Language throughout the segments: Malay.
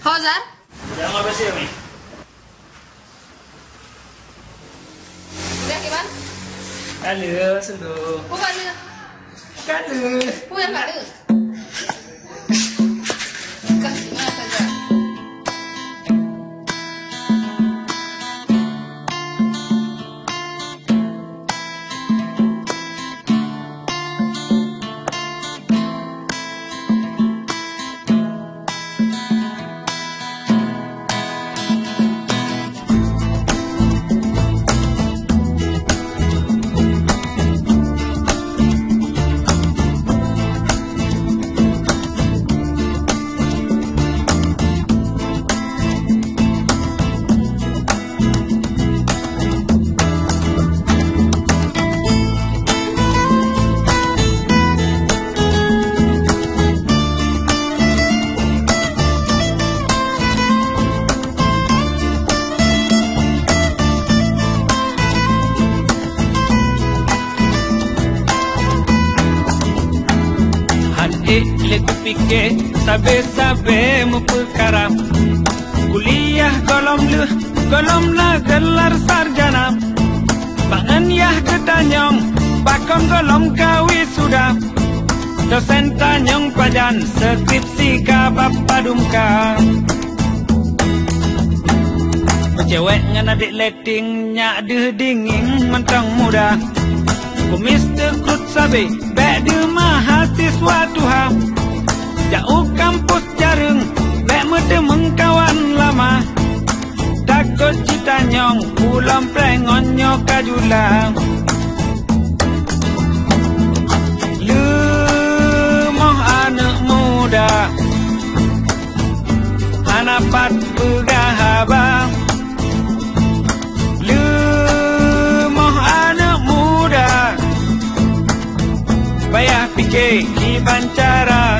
Fauzan? Jangan apa sih ini? Udah gimana? Halo, sudah. Bukan lu. Halo. Bukan nggak lu. Kah gimana Fauzan? Leku fikir sabe-sabe mu perkara kuliah golom na gelar sarjana bangan yah ketanyong bakon golom kawi sudah dosen tanyong padan skripsi ka bapadumka cewek ngan adik leting nyak deh dinging mentang muda kumis tekrut sabe bek de mahasiswa tuha jauh kampus jareng bek mede mengkawan lama takut cita nyong pulang prengon nyok kajula lemoh anak muda hanapat pegahaba lemoh anak muda bayah fikir di bancara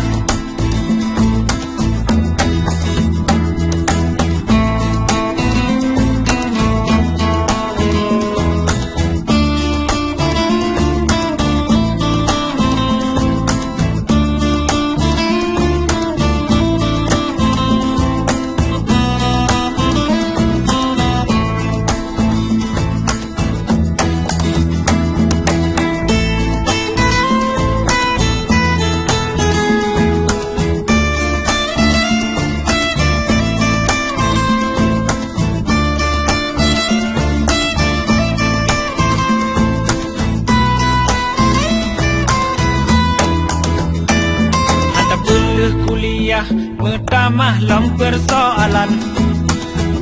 kuliah pertama lom persoalan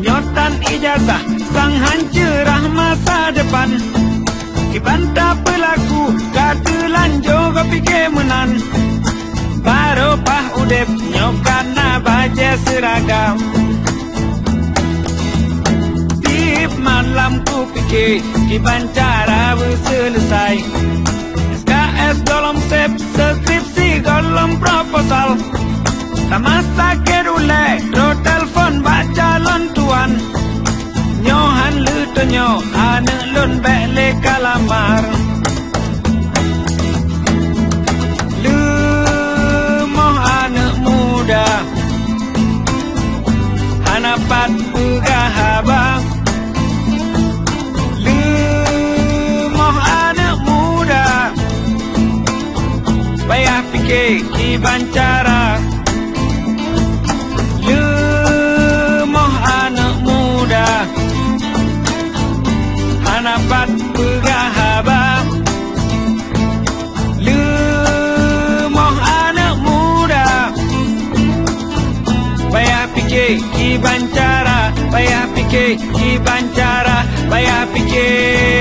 nyotan ijazah sang hancerah masa depan kibanta pelaku katelan juga pikir menan baru pah udep nyokana baja seragam tip malam ku pikir kibancara berselesai SKS golom sep skripsi golom proposal tamasa kerule ro telefon bak calon tuan nyohan lu tonyo ane lun bele kalamar lu moh anak muda hanapat pegahaba lu moh anak muda bayah fikir kibancara lemoh anak muda hanapat pegahaba lemoh anak muda bayah fikir kibancara bayah fikir kibancara bayah fikir